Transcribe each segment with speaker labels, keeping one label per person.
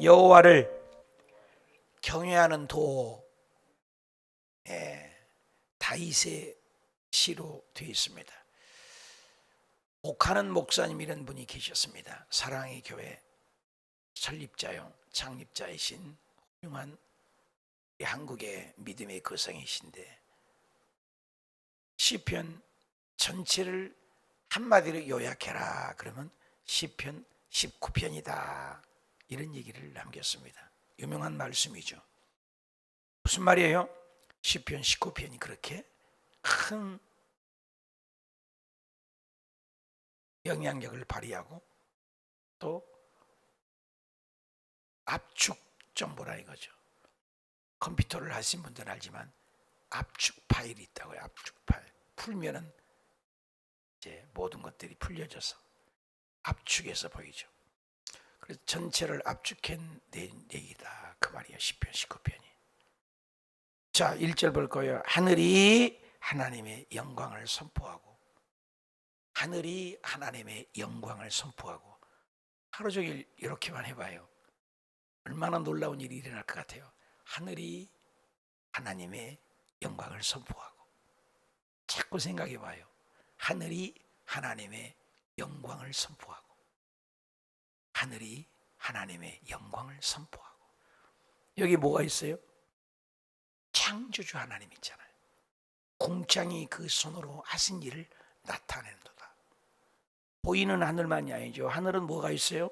Speaker 1: 여호와를 경외하는 도, 다윗의 시로 되어 있습니다. 옥하는 목사님이라는 분이 계셨습니다. 사랑의 교회 설립자요 창립자이신 훌륭한 한국의 믿음의 거성이신데, 시편 전체를 한마디로 요약해라 그러면 시편 19편이다 이런 얘기를 남겼습니다. 유명한 말씀이죠. 무슨 말이에요? 시편 19편이 그렇게 큰 영향력을 발휘하고 또 압축 정보라 이거죠. 컴퓨터를 하신 분들은 알지만 압축 파일이 있다고요. 압축 파일. 풀면은 이제 모든 것들이 풀려져서 압축해서 보이죠. 그래서 전체를 압축한 얘기다 그 말이에요. 시편 19편이. 자, 1절 볼 거예요. 하늘이 하나님의 영광을 선포하고, 하늘이 하나님의 영광을 선포하고. 하루 종일 이렇게만 해봐요. 얼마나 놀라운 일이 일어날 것 같아요. 하늘이 하나님의 영광을 선포하고. 자꾸 생각해봐요. 하늘이 하나님의 영광을 선포하고, 하늘이 하나님의 영광을 선포하고. 여기 뭐가 있어요? 창조주 하나님 있잖아요. 공창이 그 손으로 하신 일을 나타내는도다. 보이는 하늘만이 아니죠. 하늘은 뭐가 있어요?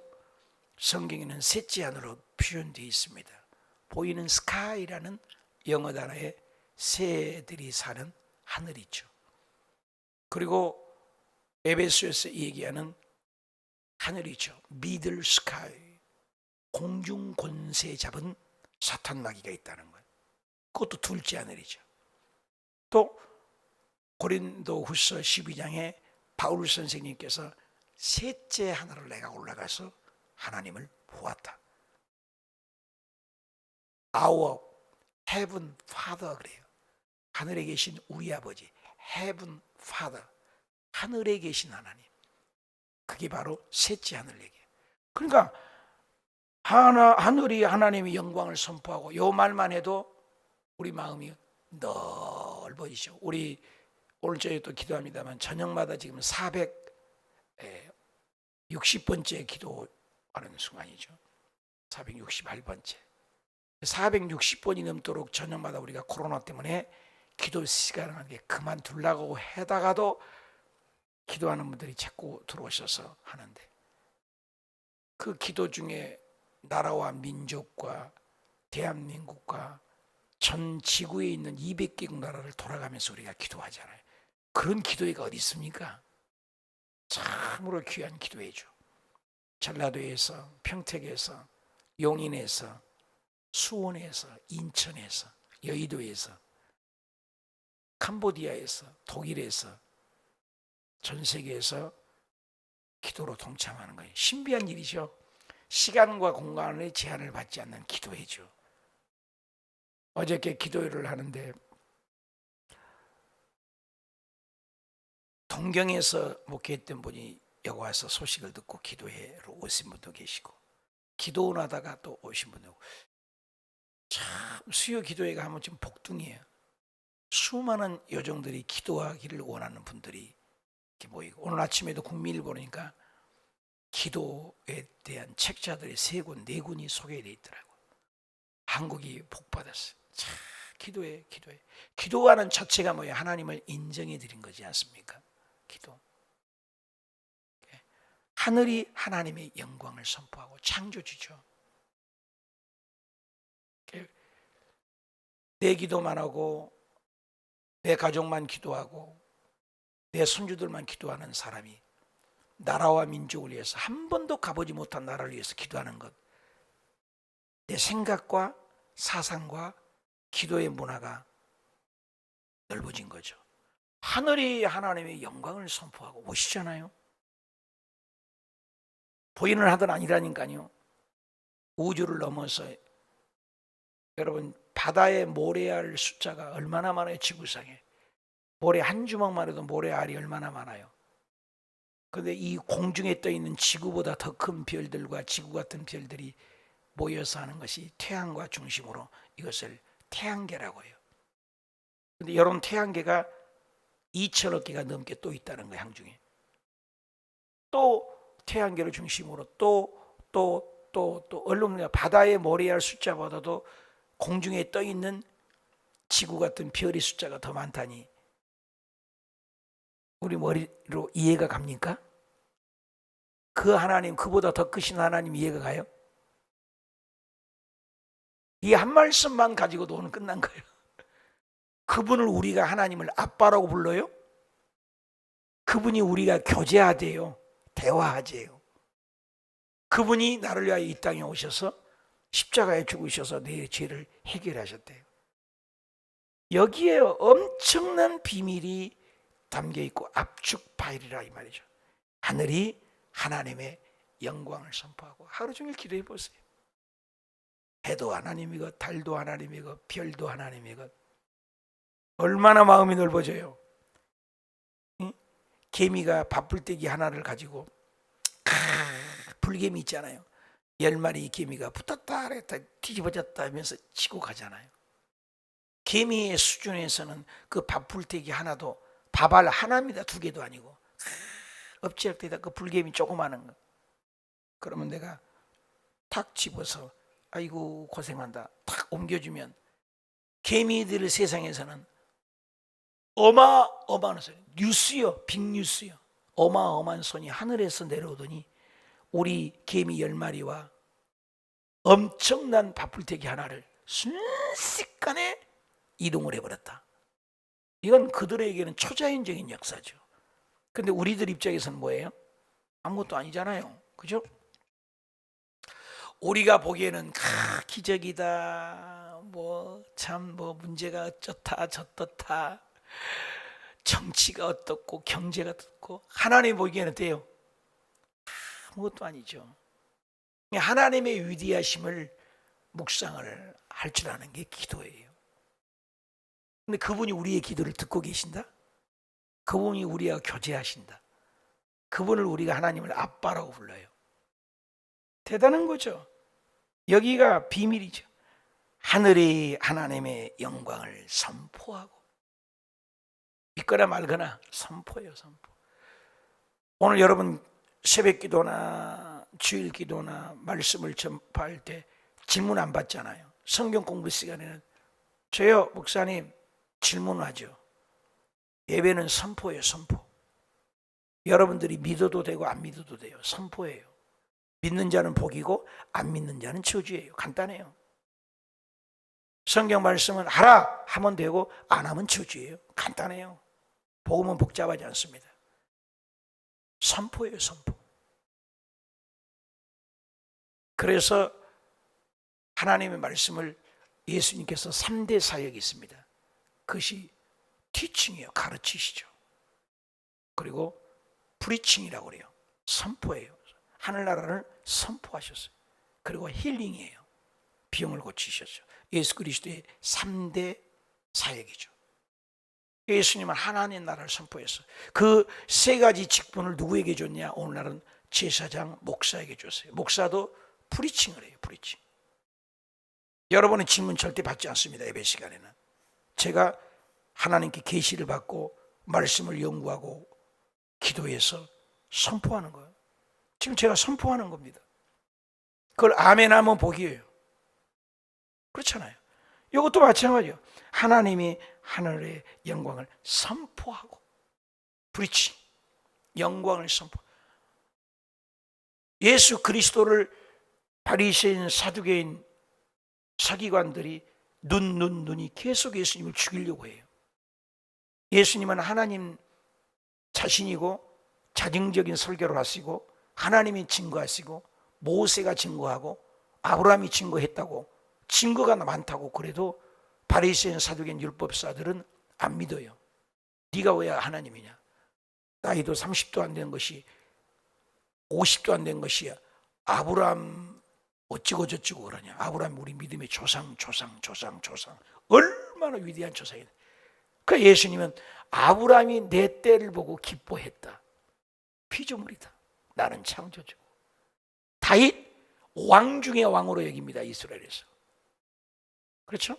Speaker 1: 성경에는 셋째 하늘로 표현되어 있습니다. 보이는 스카이라는 영어 단어에 새들이 사는 하늘이죠. 그리고 에베소에서 얘기하는 하늘이죠. 미들 스카이, 공중 권세 잡은 사탄 마귀가 있다는 것. 그것도 둘째 하늘이죠. 또 고린도후서 12장에 바울 선생님께서 셋째 하늘을 내가 올라가서 하나님을 보았다. Our Heaven Father 그래요. 하늘에 계신 우리 아버지, Heaven Father, 하늘에 계신 하나님. 그게 바로 셋째 하늘 얘기예요. 그러니까 하늘이 하나님의 영광을 선포하고, 요 말만 해도 우리 마음이 넓어지죠. 우리 오늘 저희 또 기도합니다만 저녁마다 지금 460번째 기도하는 순간이죠. 468번째. 460번이 넘도록 저녁마다 우리가 코로나 때문에 기도 시간을 그만두려고 하다가도 기도하는 분들이 자꾸 들어오셔서 하는데, 그 기도 중에 나라와 민족과 대한민국과 전 지구에 있는 200개국 나라를 돌아가면서 우리가 기도하잖아요. 그런 기도회가 어디 있습니까? 참으로 귀한 기도회죠. 전라도에서, 평택에서, 용인에서, 수원에서, 인천에서, 여의도에서, 캄보디아에서, 독일에서, 전 세계에서 기도로 동참하는 거예요. 신비한 일이죠. 시간과 공간의 제한을 받지 않는 기도회죠. 어저께 기도회를 하는데 동경에서 목회했던 분이 여기 와서 소식을 듣고 기도회로 오신 분도 계시고, 기도원 하다가 또 오신 분도 있고. 참 수요 기도회가 하면 좀 복둥이에요. 수많은 요정들이 기도하기를 원하는 분들이 이렇게 모이고, 오늘 아침에도 국민일보니까 기도에 대한 책자들이 3권, 4권이 소개되어 있더라고요. 한국이 복받았어요. 참 기도해. 기도하는 자체가 뭐예요? 하나님을 인정해 드린 거지 않습니까? 기도. 하늘이 하나님의 영광을 선포하고, 창조주죠. 내 기도만 하고 내 가족만 기도하고 내 손주들만 기도하는 사람이 나라와 민족을 위해서, 한 번도 가보지 못한 나라를 위해서 기도하는 것, 내 생각과 사상과 기도의 문화가 넓어진 거죠. 하늘이 하나님의 영광을 선포하고 오시잖아요. 보이는 하늘 아니라니까요. 우주를 넘어서 여러분, 바다의 모래알 숫자가 얼마나 많아요? 지구상에 모래 한 주먹만 해도 모래알이 얼마나 많아요. 그런데 이 공중에 떠 있는 지구보다 더 큰 별들과 지구 같은 별들이 모여서 하는 것이 태양과 중심으로 이것을 태양계라고 해요. 근데 여러분, 태양계가 2천억 개가 넘게 또 있다는 거예요. 항중에 또 태양계를 중심으로 또 얼른 바다의 모래알 숫자보다도 공중에 떠 있는 지구 같은 별의 숫자가 더 많다니 우리 머리로 이해가 갑니까? 그 하나님, 그보다 더 크신 하나님 이해가 가요? 이 한 말씀만 가지고도 오늘 끝난 거예요. 그분을 우리가 하나님을 아빠라고 불러요? 그분이 우리가 교제하대요. 대화하재요. 그분이 나를 위하여 이 땅에 오셔서 십자가에 죽으셔서 내 죄를 해결하셨대요. 여기에 엄청난 비밀이 담겨 있고 압축 파일이라 이 말이죠. 하늘이 하나님의 영광을 선포하고 하루 종일 기도해 보세요. 해도 하나님이고 달도 하나님이고 별도 하나님이고 얼마나 마음이 넓어져요. 응? 개미가 밥풀떼기 하나를 가지고 불개미 있잖아요. 10마리 개미가 붙었다 그랬다 뒤집어졌다 하면서 치고 가잖아요. 개미의 수준에서는 그 밥풀떼기 하나도 밥알 하나입니다. 2개도 아니고 엎치락대다 그 불개미 조그마한 거. 그러면 내가 탁 집어서 아이고 고생한다 탁 옮겨주면 개미들 세상에서는 어마어마한 소리, 뉴스요, 빅뉴스요. 어마어마한 손이 하늘에서 내려오더니 우리 개미 10마리와 엄청난 밥풀떼기 하나를 순식간에 이동을 해버렸다. 이건 그들에게는 초자연적인 역사죠. 근데 우리들 입장에서는 뭐예요? 아무것도 아니잖아요. 그죠? 우리가 보기에는 기적이다. 참 문제가 어쩌다 저떻다. 정치가 어떻고 경제가 어떻고 하나님 보기에는 어때요? 아무것도 아니죠. 하나님의 위대하심을 묵상을 할 줄 아는 게 기도예요. 근데 그분이 우리의 기도를 듣고 계신다? 그분이 우리와 교제하신다. 그분을 우리가 하나님을 아빠라고 불러요. 대단한 거죠. 여기가 비밀이죠. 하늘이 하나님의 영광을 선포하고 믿거나 말거나 선포예요. 선포. 오늘 여러분 새벽 기도나 주일 기도나 말씀을 전파할 때 질문 안 받잖아요. 성경 공부 시간에는 저요 목사님 질문하죠. 예배는 선포예요. 선포. 여러분들이 믿어도 되고 안 믿어도 돼요. 선포예요. 믿는 자는 복이고 안 믿는 자는 저주예요. 간단해요. 성경 말씀은 하라 하면 되고 안 하면 저주예요. 간단해요. 복음은 복잡하지 않습니다. 선포예요. 선포. 그래서 하나님의 말씀을 예수님께서 3대 사역이 있습니다. 그것이 티칭이에요. 가르치시죠. 그리고 프리칭이라고 그래요. 선포예요. 하늘나라를 선포하셨어요. 그리고 힐링이에요. 병을 고치셨죠. 예수 그리스도의 3대 사역이죠. 예수님은 하나님의 나라를 선포했어요. 그 3가지 직분을 누구에게 줬냐? 오늘날은 제사장, 목사에게 줬어요. 목사도 프리칭을 해요. 프리칭. 여러분은 질문 절대 받지 않습니다. 예배 시간에는. 제가 하나님께 계시를 받고 말씀을 연구하고 기도해서 선포하는 거예요. 지금 제가 선포하는 겁니다. 그걸 아멘 하면 복이에요. 그렇잖아요. 이것도 마찬가지예요. 하나님이 하늘의 영광을 선포하고 브리치 영광을 선포. 예수 그리스도를 바리새인 사두개인 서기관들이 눈이 계속 예수님을 죽이려고 해요. 예수님은 하나님 자신이고 자증적인 설교를 하시고 하나님이 증거하시고 모세가 증거하고 아브라함이 증거했다고 증거가 많다고 그래도 바리새인 사두개인 율법사들은 안 믿어요. 네가 왜 하나님이냐? 나이도 30도 안 된 것이 50도 안 된 것이야. 아브라함 어찌고 저찌고 그러냐? 아브라함 우리 믿음의 조상 얼마나 위대한 조상이냐? 그 예수님은 아브라함이 내 때를 보고 기뻐했다. 피조물이다. 나는 창조주고. 다윗 왕 중의 왕으로 여깁니다. 이스라엘에서. 그렇죠?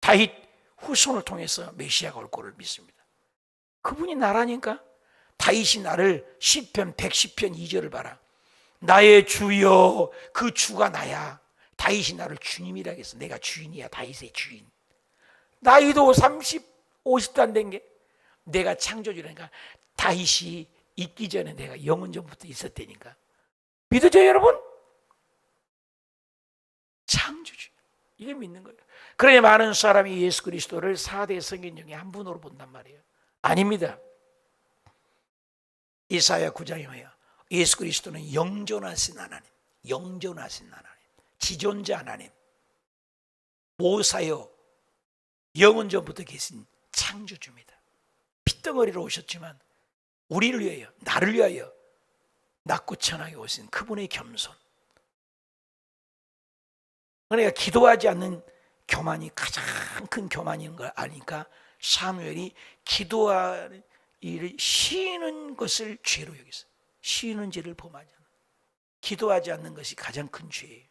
Speaker 1: 다윗 후손을 통해서 메시아가 올 거를 믿습니다. 그분이 나라니까. 다윗이 나를 시편 110편 2절을 봐라. 나의 주여, 그 주가 나야. 다윗이 나를 주님이라 했어. 내가 주인이야. 다윗의 주인. 나이도 30, 50도 안 된 게 내가 창조주라니까. 다윗이 있기 전에 내가 영원 전부터 있었다니까. 믿으죠 여러분? 창조주. 이게 믿는 거예요. 그러니 많은 사람이 예수 그리스도를 4대 성인 중에 한 분으로 본단 말이에요. 아닙니다. 이사야 9장에 뭐예요? 예수 그리스도는 영존하신 하나님, 영존하신 하나님, 지존자 하나님, 모사여 영원 전부터 계신 창조주입니다. 핏덩어리로 오셨지만 우리를 위하여, 나를 위하여 낮고 천하게 오신 그분의 겸손. 그러니까 기도하지 않는 교만이 가장 큰 교만인 걸 아니까 사무엘이 기도하는 일을 쉬는 것을 죄로 여겼어요. 쉬는 죄를 범하지 않는. 기도하지 않는 것이 가장 큰 죄예요.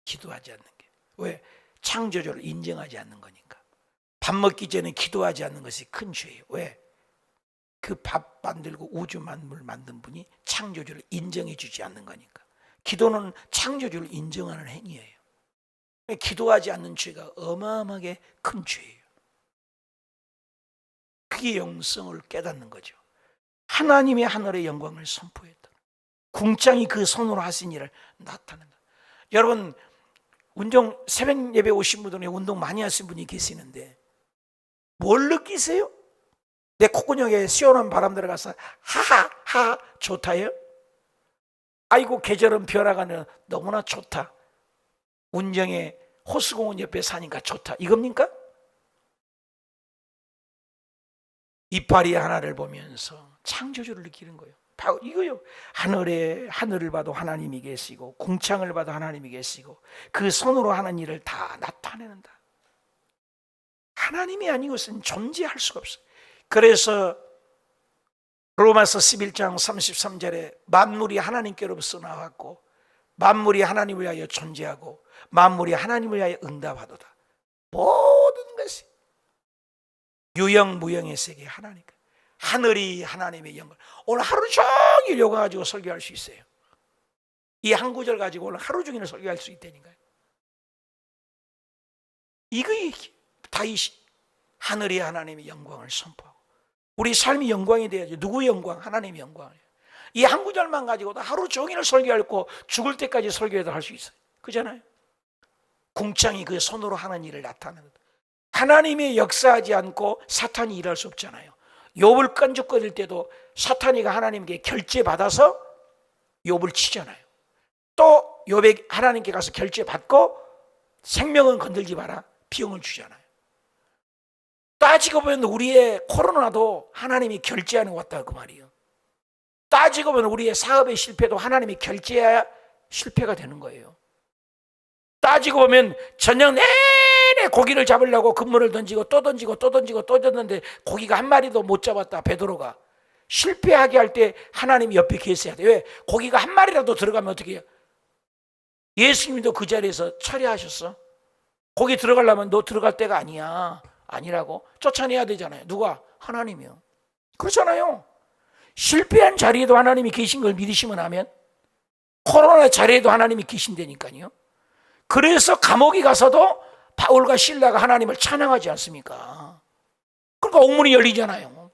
Speaker 1: 기도하지 않는 게. 왜? 창조주를 인정하지 않는 거니까. 밥 먹기 전에 기도하지 않는 것이 큰 죄예요. 왜? 그 밥 만들고 우주 만물 만든 분이 창조주를 인정해 주지 않는 거니까. 기도는 창조주를 인정하는 행위예요. 기도하지 않는 죄가 어마어마하게 큰 죄예요. 그게 영성을 깨닫는 거죠. 하나님의 하늘의 영광을 선포했다. 궁창이 그 손으로 하신 일을 나타낸다. 여러분 운동 새벽 예배 오신 분들이 운동 많이 하신 분이 계시는데 뭘 느끼세요? 내 콧구멍에 시원한 바람 들어가서 하하하 좋다요? 아이고 계절은 변화가는 너무나 좋다. 운정에 호수공원 옆에 사니까 좋다. 이겁니까? 이파리 하나를 보면서 창조주를 느끼는 거예요. 바로 이거요. 하늘을 봐도 하나님이 계시고 궁창을 봐도 하나님이 계시고 그 손으로 하는 일을 다 나타내는다. 하나님이 아니고서는 존재할 수가 없어요. 그래서 로마서 11장 33절에 만물이 하나님께로부터 나왔고 만물이 하나님을 위하여 존재하고 만물이 하나님을 위하여 응답하도다. 모든 것이 유영무영의 세계 하나니까. 하늘이 하나님의 영광. 오늘 하루 종일 요거 가지고 설교할 수 있어요. 이 한 구절 가지고 오늘 하루 종일 설교할 수 있다니까요. 이거이 다윗이 하늘이 하나님의 영광을 선포하고 우리 삶이 영광이 돼야죠. 누구의 영광? 하나님의 영광이에요. 이 한 구절만 가지고도 하루 종일 설교하고 죽을 때까지 설교해도 할 수 있어요. 그잖아요. 궁창이 그 손으로 하는 일을 나타내는. 하나님이 역사하지 않고 사탄이 일할 수 없잖아요. 욥을 깐죽거릴 때도 사탄이가 하나님께 결제받아서 욥을 치잖아요. 또 욥이 하나님께 가서 결제받고 생명은 건들지 마라 비용을 주잖아요. 따지고 보면 우리의 코로나도 하나님이 결제하는 것 같다 그 말이에요. 따지고 보면 우리의 사업의 실패도 하나님이 결제해야 실패가 되는 거예요. 따지고 보면 저녁 내내 고기를 잡으려고 그물을 던지고 또 던지고 또 던지고 또 던졌는데 고기가 한 마리도 못 잡았다. 베드로가 실패하게 할 때 하나님이 옆에 계셔야 돼요. 왜? 고기가 한 마리라도 들어가면 어떻게 해요? 예수님도 그 자리에서 처리하셨어. 거기 들어가려면 너 들어갈 때가 아니야. 아니라고 쫓아내야 되잖아요. 누가? 하나님이요. 그렇잖아요. 실패한 자리에도 하나님이 계신 걸 믿으시면 하면 코로나 자리에도 하나님이 계신다니까요. 그래서 감옥에 가서도 바울과 실라가 하나님을 찬양하지 않습니까? 그러니까 옥문이 열리잖아요.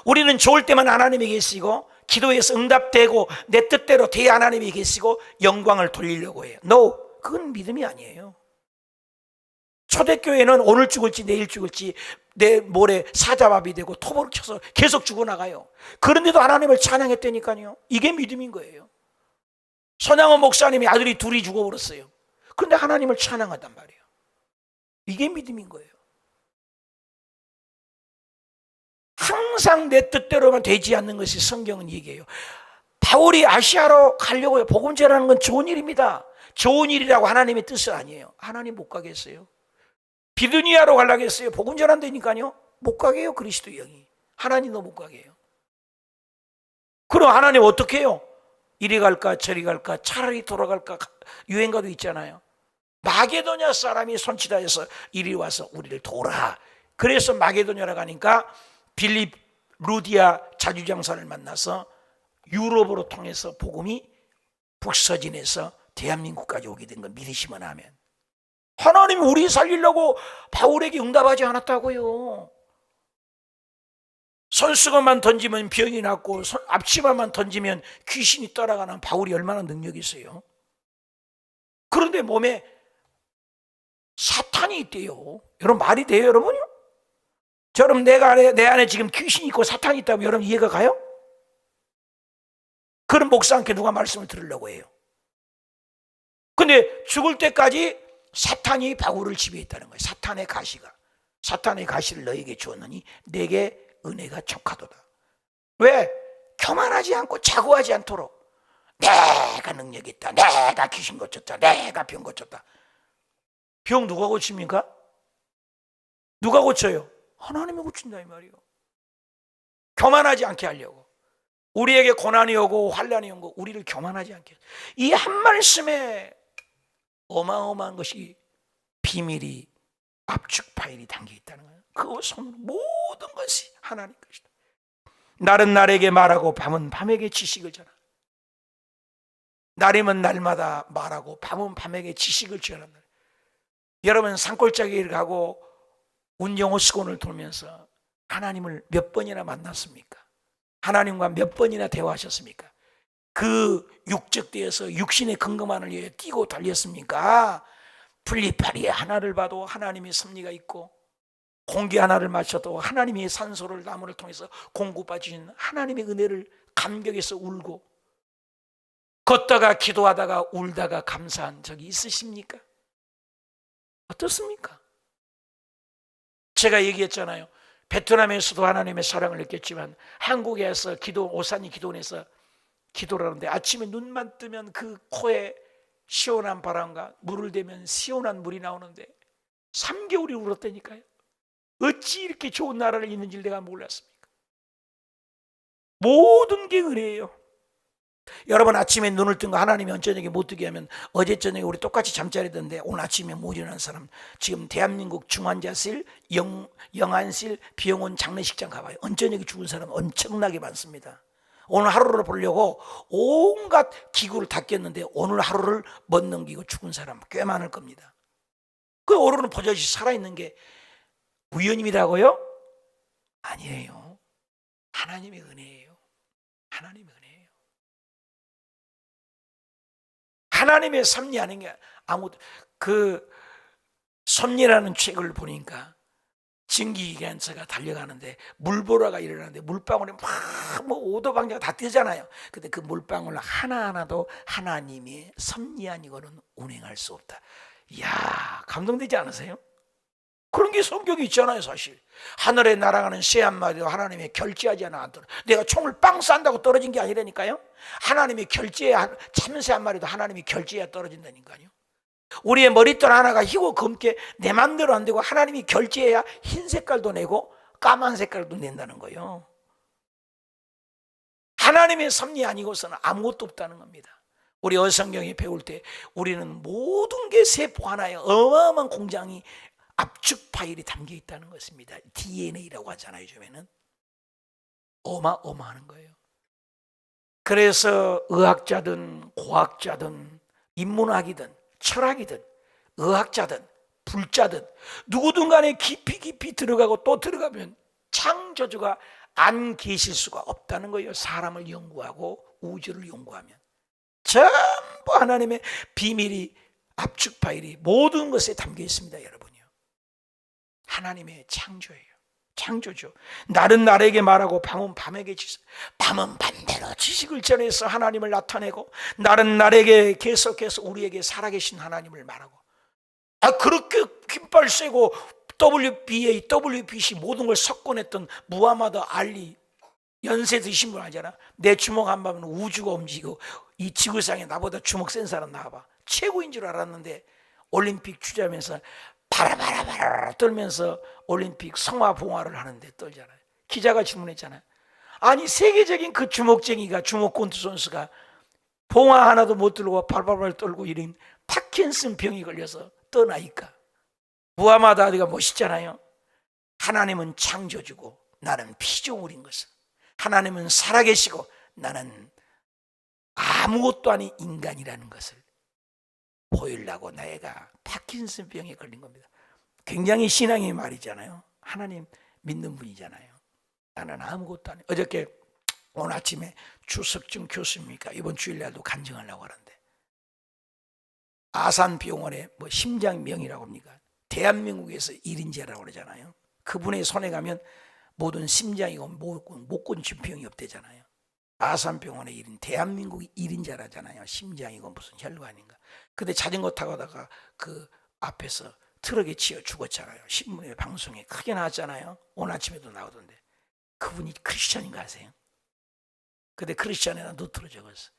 Speaker 1: 우리는 좋을 때만 하나님이 계시고 기도에서 응답되고 내 뜻대로 돼야 하나님이 계시고 영광을 돌리려고 해요. No, 그건 믿음이 아니에요. 초대교회는 오늘 죽을지 내일 죽을지 내 모레 사자밥이 되고 토벌을 쳐서 계속 죽어나가요. 그런데도 하나님을 찬양했다니까요. 이게 믿음인 거예요. 손양원 목사님이 아들이 둘이 죽어버렸어요. 그런데 하나님을 찬양하단 말이에요. 이게 믿음인 거예요. 항상 내 뜻대로만 되지 않는 것이 성경은 얘기해요. 바울이 아시아로 가려고 복음 전하는 건 좋은 일입니다. 좋은 일이라고 하나님의 뜻은 아니에요. 하나님 못 가게 했어요. 비두니아로 가려고 했어요. 복음 전한다니까요. 못 가게 해요. 그리스도 영이. 하나님도 못 가게 해요. 그럼 하나님 어떻게 해요? 이리 갈까 저리 갈까 차라리 돌아갈까 유행가도 있잖아요. 마게도냐 사람이 손짓하여서 이리 와서 우리를 도우라. 그래서 마게도냐로 가니까 빌립 루디아 자주장사를 만나서 유럽으로 통해서 복음이 북서진에서 대한민국까지 오게 된 걸 믿으시면 하면, 하나님이 우리 살리려고 바울에게 응답하지 않았다고요. 손수건만 던지면 병이 낫고 앞치마만 던지면 귀신이 떠나가는 바울이 얼마나 능력이 있어요. 그런데 몸에 사탄이 있대요. 여러분 말이 돼요 여러분요? 저럼 내 안에 지금 귀신이 있고 사탄이 있다면 여러분 이해가 가요? 그런 목사한테 누가 말씀을 들으려고 해요? 근데 죽을 때까지 사탄이 바울을 지배했다는 거예요. 사탄의 가시를 너에게 주었느니 내게 은혜가 척하도다. 왜? 교만하지 않고 자고하지 않도록 내가 능력이 있다, 내가 귀신 고쳤다, 내가 병 고쳤다. 병 누가 고칩니까? 누가 고쳐요? 하나님이 고친다 이 말이에요. 교만하지 않게 하려고. 우리에게 고난이 오고 환난이 오고 우리를 교만하지 않게, 이 한 말씀에 어마어마한 것이 비밀이 압축 파일이 담겨 있다는 거예요. 그 손으로 모든 것이 하나님 것이다. 날은 날에게 말하고 밤은 밤에게 지식을 전한다. 날이면 날마다 말하고 밤은 밤에게 지식을 전한다. 여러분 산골짜기를 가고 운영호수군을 돌면서 하나님을 몇 번이나 만났습니까? 하나님과 몇 번이나 대화하셨습니까? 그 육적대에서 육신의 근거만을 위해 뛰고 달렸습니까? 풀리파리에 하나를 봐도 하나님의 섭리가 있고, 공기 하나를 마셔도 하나님의 산소를 나무를 통해서 공급해주신 하나님의 은혜를 감격해서 울고, 걷다가 기도하다가 울다가 감사한 적이 있으십니까? 어떻습니까? 제가 얘기했잖아요. 베트남에서도 하나님의 사랑을 느꼈지만 한국에서 오산이 기도원에서 기도를 하는데 아침에 눈만 뜨면 그 코에 시원한 바람과 물을 대면 시원한 물이 나오는데 3개월이 울었다니까요. 어찌 이렇게 좋은 나라를 있는지 내가 몰랐습니까? 모든 게 은혜예요. 여러분 아침에 눈을 뜬 거 하나님이 저녁에 못 뜨게 하면, 어제 저녁에 우리 똑같이 잠자리던데 오늘 아침에 못 일어난 사람, 지금 대한민국 중환자실, 영안실, 비영원 장례식장 가봐요. 저녁에 죽은 사람 엄청나게 많습니다. 오늘 하루를 보려고 온갖 기구를 다 꼈는데 오늘 하루를 못 넘기고 죽은 사람 꽤 많을 겁니다. 그 오늘은 버젓이 살아있는 게 우연입니다고요? 아니에요. 하나님의 은혜예요. 하나님의 은혜예요. 하나님의 섭리 아닌 게 아무도. 그 섭리라는 책을 보니까 증기기관차가 달려가는데 물보라가 일어나는데 물방울이 막 뭐 오도방자가 다 뜨잖아요. 근데 그 물방울 하나하나도 하나님의 섭리 아니고는 운행할 수 없다. 이야, 감동되지 않으세요? 그런 게 성경에 있잖아요. 사실 하늘에 날아가는 새 한 마리도 하나님의 결제하지 않도록, 내가 총을 빵 싼다고 떨어진 게 아니라니까요. 하나님의 결제야, 참새 한 마리도 하나님의 결제야 떨어진다니까요. 우리의 머리털 하나가 희고 검게 내 맘대로 안 되고 하나님이 결제해야 흰 색깔도 내고 까만 색깔도 낸다는 거예요. 하나님의 섭리 아니고서는 아무것도 없다는 겁니다. 우리 어성경에 배울 때 우리는 모든 게 세포 하나에 어마어마한 공장이 압축 파일이 담겨 있다는 것입니다. DNA라고 하잖아요. 요즘에는 어마어마한 거예요. 그래서 의학자든 고학자든 인문학이든 철학이든 의학자든 불자든 누구든 간에 깊이 들어가고 또 들어가면 창조주가 안 계실 수가 없다는 거예요. 사람을 연구하고 우주를 연구하면 전부 하나님의 비밀이 압축 파일이 모든 것에 담겨 있습니다. 여러분이요, 하나님의 창조예요. 창조죠. 날은 날에게 말하고 밤은 밤에게 지식, 밤은 반대로 지식을 전해서 하나님을 나타내고, 날은 날에게 계속해서 우리에게 살아계신 하나님을 말하고. 그렇게 깃발 세고 WBA, WBC 모든 걸 석권했던 무하마드 알리, 연세 드신 분 알잖아. 내 주먹 한 방면 우주가 움직이고 이 지구상에 나보다 주먹 센 사람 나와봐. 최고인 줄 알았는데 올림픽 주재하면서 바라바라바라 떨면서 올림픽 성화봉화를 하는데 떨잖아요. 기자가 질문했잖아요. 아니 세계적인 그 주먹쟁이가, 주먹권투 선수가 봉화 하나도 못 들고 발발발 떨고 이런 파킨슨 병이 걸려서 떠나니까. 무하마드 알리가 멋있잖아요. 하나님은 창조주고 나는 피조물인 것을, 하나님은 살아계시고 나는 아무것도 아닌 인간이라는 것을 보이려고 내가 파킨슨 병에 걸린 겁니다. 굉장히 신앙의 말이잖아요. 하나님 믿는 분이잖아요. 나는 아무것도 아니에요. 어저께 오늘 아침에 주석준 교수입니까? 이번 주일날도 간증하려고 하는데 아산병원에 뭐 심장병이라고 합니까? 대한민국에서 1인제라고 그러잖아요. 그분의 손에 가면 모든 심장이고 목권 진병이 없대잖아요. 아산병원의 1인, 대한민국 1인자라잖아요. 심장이고 무슨 혈관인가. 근데 자전거 타고 가다가 그 앞에서 트럭에 치여 죽었잖아요. 신문에 방송에 크게 나왔잖아요. 오늘 아침에도 나오던데. 그분이 크리스찬인가 아세요? 근데 크리스찬에다 노트로 적었어요.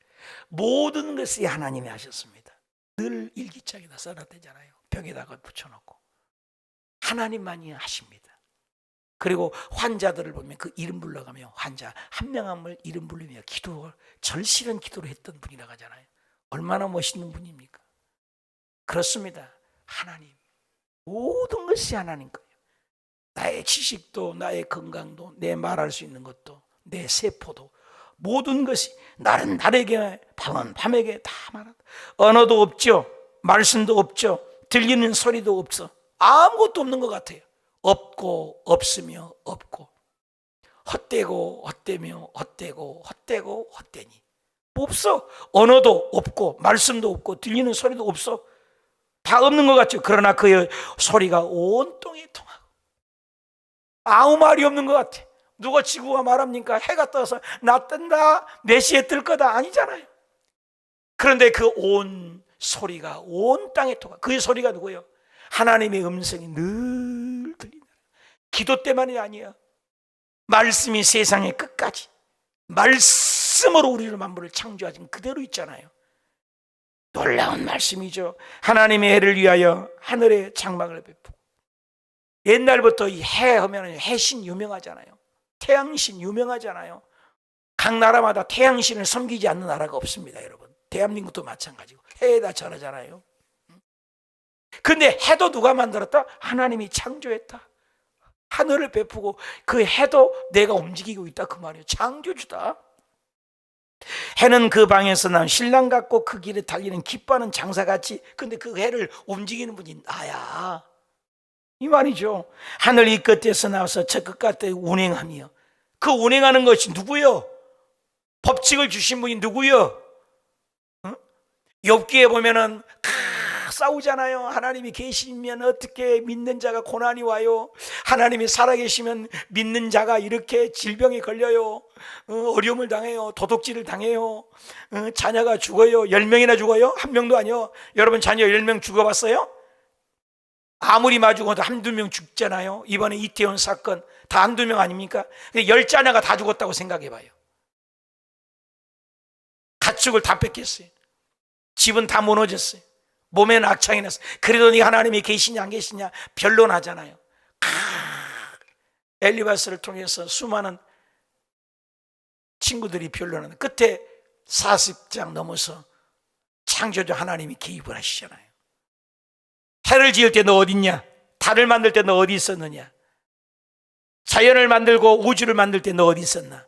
Speaker 1: 모든 것이 하나님이 하셨습니다. 늘 일기장에다 써놨대잖아요. 벽에다가 붙여놓고. 하나님만이 하십니다. 그리고 환자들을 보면 그 이름 불러가며 환자 한 명 한 명 이름 부르며 기도, 절실한 기도를 했던 분이라고 하잖아요. 얼마나 멋있는 분입니까? 그렇습니다. 하나님, 모든 것이 하나님 거예요. 나의 지식도, 나의 건강도, 내 말할 수 있는 것도, 내 세포도, 모든 것이 나는 날에게, 밤은 밤에게 다 말한다. 언어도 없죠. 말씀도 없죠. 들리는 소리도 없어. 아무것도 없는 것 같아요. 없고 없으며 없고, 헛되고 헛되며 헛되고 헛되고 헛되니 없어. 언어도 없고 말씀도 없고 들리는 소리도 없어. 다 없는 것 같죠. 그러나 그의 소리가 온 땅에 통하고 아무 말이 없는 것 같아. 누가 지구가 말합니까? 해가 떠서 나 뜬다, 몇 시에 뜰 거다 아니잖아요. 그런데 그 온 소리가 온 땅에 통하. 그의 소리가 누구예요? 하나님의 음성이 늘 들린다. 기도 때만이 아니야. 말씀이 세상의 끝까지 말씀으로 우리를 만물을 창조하신 그대로 있잖아요. 놀라운 말씀이죠. 하나님의 해를 위하여 하늘에 장막을 베푸고. 옛날부터 이 해 하면 해신 유명하잖아요. 태양신 유명하잖아요. 각 나라마다 태양신을 섬기지 않는 나라가 없습니다, 여러분. 대한민국도 마찬가지고 해에다 절하잖아요. 근데 해도 누가 만들었다? 하나님이 창조했다. 하늘을 베푸고 그 해도 내가 움직이고 있다 그 말이에요. 창조주다. 해는 그 방에서 난 신랑 같고 그 길에 달리는 기뻐하는 장사같이. 근데 그 해를 움직이는 분이 나야 이 말이죠. 하늘 이 끝에서 나와서 저 끝까지 운행하며. 그 운행하는 것이 누구요? 법칙을 주신 분이 누구요? 욥기에 보면은 싸우잖아요. 하나님이 계시면 어떻게 믿는 자가 고난이 와요. 하나님이 살아계시면 믿는 자가 이렇게 질병에 걸려요. 어려움을 당해요. 도둑질을 당해요. 자녀가 죽어요. 10명이나 죽어요? 한 명도 아니요. 여러분 자녀 10명 죽어봤어요? 아무리 맞으고도 한두 명 죽잖아요. 이번에 이태원 사건 다 한두 명 아닙니까? 근데 10자녀가 다 죽었다고 생각해봐요. 가축을 다 뺏겼어요. 집은 다 무너졌어요. 몸에는 악창이 났어요. 그래도 네 하나님이 계시냐 안 계시냐 변론하잖아요. 엘리바스를 통해서 수많은 친구들이 변론하는 끝에 40장 넘어서 창조주 하나님이 개입을 하시잖아요. 해를 지을 때 너 어디 있냐? 달을 만들 때 너 어디 있었느냐? 자연을 만들고 우주를 만들 때 너 어디 있었나?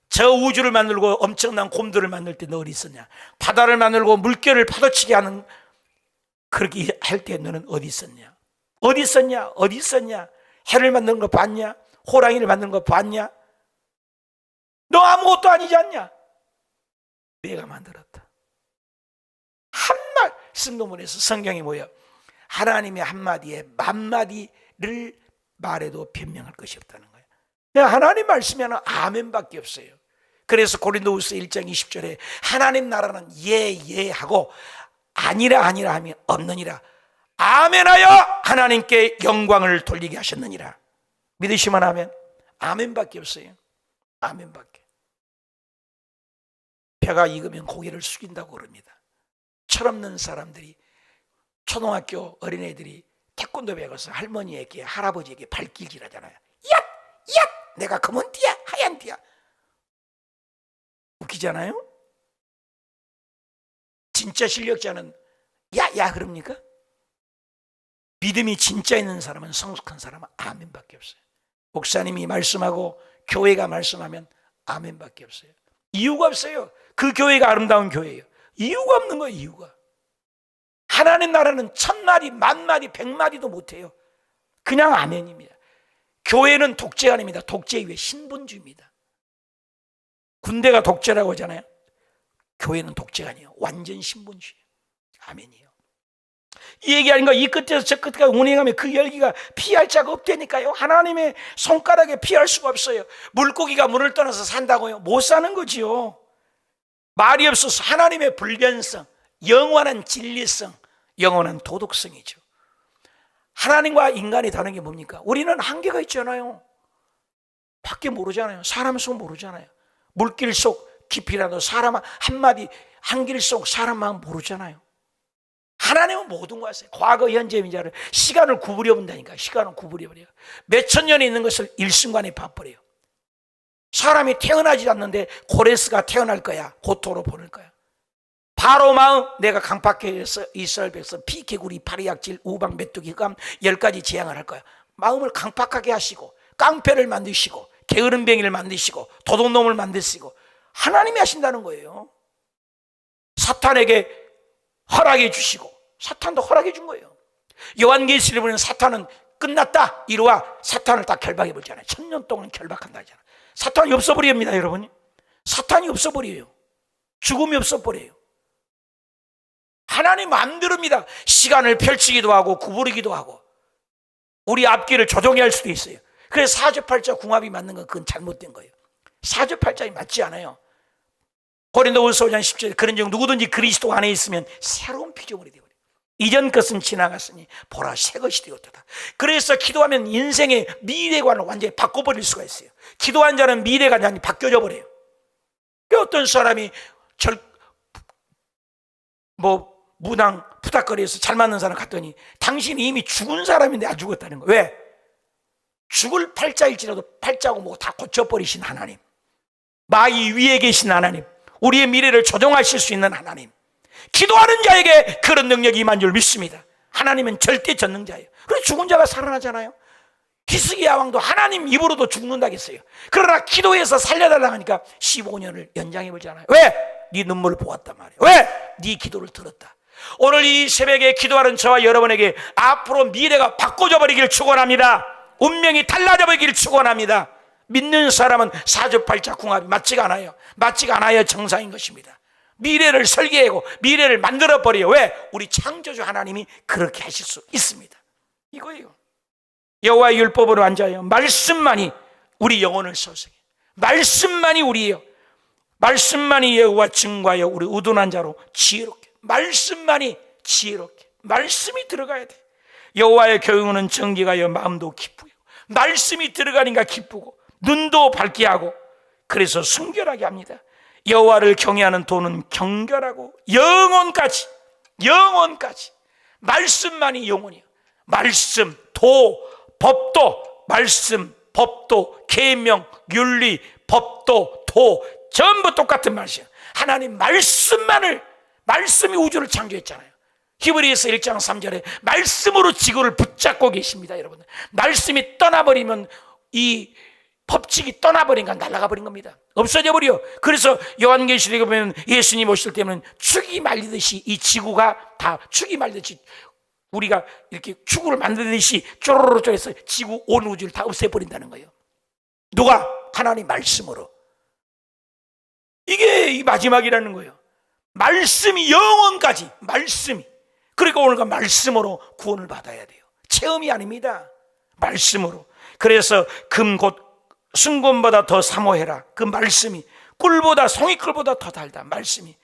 Speaker 1: 저 우주를 만들고 엄청난 곰들을 만들 때 너 어디 있었냐? 바다를 만들고 물결을 파도치게 하는 그렇게 할 때 너는 어디 있었냐? 어디 있었냐? 어디 있었냐? 해를 만드는 거 봤냐? 호랑이를 만드는 거 봤냐? 너 아무것도 아니지 않냐? 내가 만들었다. 한 말씀도문에서 성경이 뭐예요? 하나님의 한마디에 만마디를 말해도 변명할 것이 없다는 거예요. 하나님 말씀에는 아멘밖에 없어요. 그래서 고린도후서 1장 20절에 하나님 나라는 예 하고 아니라 하면 없느니라. 아멘하여 하나님께 영광을 돌리게 하셨느니라. 믿으시면 아멘. 아멘밖에 없어요. 아멘밖에. 배가 익으면 고개를 숙인다고 그럽니다. 철없는 사람들이 초등학교 어린애들이 태권도 배워서 할머니에게 할아버지에게 발길질 하잖아요. 야! 내가 검은 띠야 하얀 띠야. 웃기잖아요. 진짜 실력자는 야야 그럽니까? 믿음이 진짜 있는 사람은, 성숙한 사람은 아멘밖에 없어요. 목사님이 말씀하고 교회가 말씀하면 아멘밖에 없어요. 이유가 없어요. 그 교회가 아름다운 교회예요. 이유가 없는 거예요. 이유가. 하나님 나라는 1000마리, 10,000마리, 100마리도 못해요. 그냥 아멘입니다. 교회는 독재가 아닙니다. 독재 위에 신분주의입니다. 군대가 독재라고 하잖아요. 교회는 독재가 아니에요. 완전 신분주의예요. 아멘이에요. 이 얘기하는 거, 이 끝에서 저 끝까지 운행하면 그 열기가 피할 자가 없다니까요. 하나님의 손가락에 피할 수가 없어요. 물고기가 물을 떠나서 산다고요? 못 사는 거지요. 말이 없어서. 하나님의 불변성, 영원한 진리성, 영원한 도덕성이죠. 하나님과 인간이 다른 게 뭡니까? 우리는 한계가 있잖아요. 밖에 모르잖아요. 사람 속 모르잖아요. 물길 속 깊이라도 사람 한마디, 한길 속 사람 마음 모르잖아요. 하나님은 모든 거 아세요. 과거, 현재, 미래를, 시간을 구부려 본다니까. 시간을 구부려 버려요. 몇천 년에 있는 것을 일순간에 봐버려요. 사람이 태어나지 않는데 고레스가 태어날 거야. 고토로 보낼 거야. 바로 마음, 내가 강팍해서 이스라엘 백성 피개구리, 파리약질, 우방, 메뚜기, 흑암 10가지 재앙을 할 거야. 마음을 강팍하게 하시고, 깡패를 만드시고, 게으름뱅이를 만드시고, 도둑놈을 만드시고, 하나님이 하신다는 거예요. 사탄에게 허락해 주시고, 사탄도 허락해 준 거예요. 요한계시를 보면 사탄은 끝났다 이루와 사탄을 다 결박해 버리잖아요. 1000년 동안 결박한다 하잖아요. 사탄이 없어버립니다. 여러분, 사탄이 없어버려요. 죽음이 없어버려요. 하나님 마음대로입니다. 시간을 펼치기도 하고 구부리기도 하고 우리 앞길을 조종해 할 수도 있어요. 그래서 사주팔자 궁합이 맞는 건 그건 잘못된 거예요. 사주팔자에 맞지 않아요. 고린도후서 5장 10절에 그런즉 누구든지 그리스도 안에 있으면 새로운 피조물이 되어버려요. 이전 것은 지나갔으니 보라 새 것이 되었도다. 그래서 기도하면 인생의 미래관을 완전히 바꿔버릴 수가 있어요. 기도한 자는 미래가 완전히 바뀌어져 버려요. 어떤 사람이 무당 부닥거리에서 잘 맞는 사람 갔더니 당신이 이미 죽은 사람인데 안 죽었다는 거예요. 왜? 죽을 팔자일지라도 팔자고 뭐고 다 고쳐버리신 하나님, 마귀 위에 계신 하나님, 우리의 미래를 조종하실 수 있는 하나님, 기도하는 자에게 그런 능력이 임한 줄 믿습니다. 하나님은 절대 전능자예요. 그래서 죽은 자가 살아나잖아요. 히스기야 왕도 하나님 입으로도 죽는다고 했어요. 그러나 기도해서 살려달라고 하니까 15년을 연장해 보잖아요. 왜? 네 눈물을 보았단 말이에요. 왜? 네 기도를 들었다. 오늘 이 새벽에 기도하는 저와 여러분에게 앞으로 미래가 바꿔져 버리길 축원합니다. 운명이 달라져 버리길 축원합니다. 믿는 사람은 사주팔자 궁합이 맞지가 않아요. 맞지가 않아야 정상인 것입니다. 미래를 설계하고 미래를 만들어 버려요. 왜? 우리 창조주 하나님이 그렇게 하실 수 있습니다. 이거예요. 여호와의 율법으로 앉아요. 말씀만이 우리 영혼을 소생해. 말씀만이 우리예요. 말씀만이 여호와 증거하여 우리 우둔한 자로 지혜롭게. 말씀만이 지혜롭게. 말씀이 들어가야 돼. 여호와의 교훈은 정직하여 마음도 기쁘고, 말씀이 들어가니까 기쁘고 눈도 밝게 하고, 그래서 순결하게 합니다. 여호와를 경외하는 도는 경결하고 영혼까지 말씀만이 영혼이에요. 말씀, 도, 법도, 말씀, 법도, 계명, 윤리, 법도, 도 전부 똑같은 말씀이에요. 하나님 말씀이 우주를 창조했잖아요. 히브리서 1장 3절에 말씀으로 지구를 붙잡고 계십니다. 여러분, 말씀이 떠나버리면 이 법칙이 떠나버린 건 날아가 버린 겁니다. 없어져 버려. 그래서 요한계시록에 보면 예수님 오실 때는 축이 말리듯이 이 지구가 다 축이 말리듯이, 우리가 이렇게 축구를 만들듯이 쪼로로 쪼개서 지구 온 우주를 다 없애버린다는 거예요. 누가? 하나님 말씀으로. 이게 이 마지막이라는 거예요. 말씀이 영원까지, 말씀이. 그러니까 오늘 그 말씀으로 구원을 받아야 돼요. 체험이 아닙니다. 말씀으로. 그래서 금 곧 순금보다 더 사모해라. 그 말씀이 꿀보다, 송이꿀보다 더 달다. 말씀이.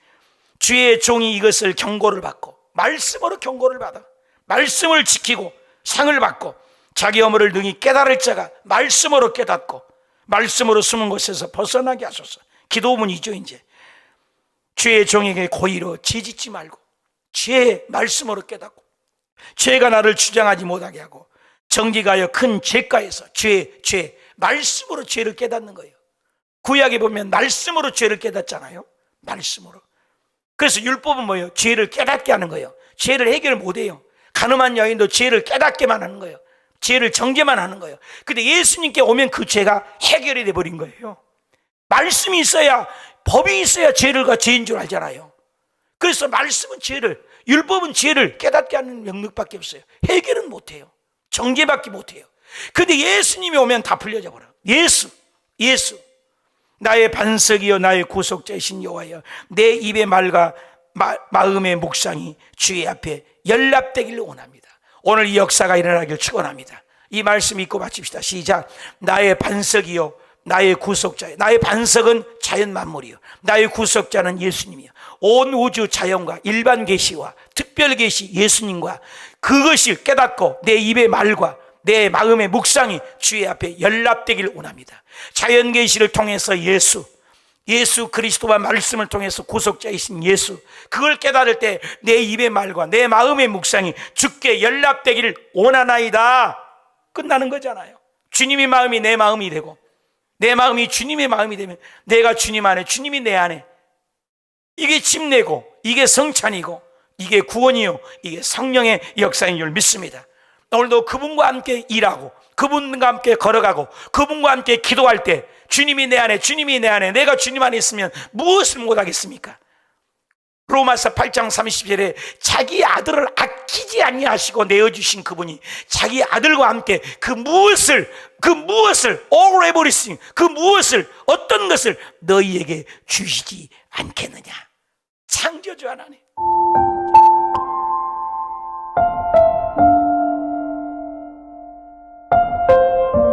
Speaker 1: 주의 종이 이것을 경고를 받고, 말씀으로 경고를 받아. 말씀을 지키고 상을 받고, 자기 허물을 능히 깨달을 자가 말씀으로 깨닫고 말씀으로 숨은 곳에서 벗어나게 하소서. 기도문이죠. 이제 죄의 종에게 고의로 죄짓지 말고, 죄의 말씀으로 깨닫고, 죄가 나를 주장하지 못하게 하고, 정직하여 큰 죄가에서 죄 말씀으로 죄를 깨닫는 거예요. 구약에 보면 말씀으로 죄를 깨닫잖아요. 말씀으로. 그래서 율법은 뭐예요? 죄를 깨닫게 하는 거예요. 죄를 해결 못해요. 가늠한 여인도 죄를 깨닫게만 하는 거예요. 죄를 정죄만 하는 거예요. 근데 예수님께 오면 그 죄가 해결이 돼버린 거예요. 말씀이 있어야, 법이 있어야 죄가 죄인 줄 알잖아요. 그래서 말씀은 죄를, 율법은 죄를 깨닫게 하는 영역밖에 없어요. 해결은 못해요. 정죄밖에 못해요. 근데 예수님이 오면 다 풀려져 버려요. 예수 나의 반석이요 나의 구속자이신 여호와여, 내 입의 말과 마음의 묵상이 주의 앞에 연락되기를 원합니다. 오늘 이 역사가 일어나길 축원합니다. 이 말씀 읽고 마칩시다. 시작. 나의 반석이요 나의 구속자요. 나의 반석은 자연 만물이요, 나의 구속자는 예수님이요. 온 우주 자연과 일반 계시와 특별 계시 예수님과 그것을 깨닫고 내 입의 말과 내 마음의 묵상이 주의 앞에 연락되기를 원합니다. 자연 계시를 통해서 예수 그리스도와 말씀을 통해서 구속자이신 예수, 그걸 깨달을 때 내 입의 말과 내 마음의 묵상이 주께 연락되기를 원하나이다. 끝나는 거잖아요. 주님의 마음이 내 마음이 되고 내 마음이 주님의 마음이 되면 내가 주님 안에, 주님이 내 안에, 이게 침례고 이게 성찬이고 이게 구원이요 이게 성령의 역사인 줄 믿습니다. 오늘도 그분과 함께 일하고 그분과 함께 걸어가고 그분과 함께 기도할 때 주님이 내 안에, 주님이 내 안에, 내가 주님 안에 있으면 무엇을 못하겠습니까? 로마서 8장 30절에 자기 아들을 아끼지 아니하시고 내어주신 그분이 자기 아들과 함께 그 무엇을 all everything, 그 무엇을, 어떤 것을 너희에게 주시지 않겠느냐. 창조주 하나님.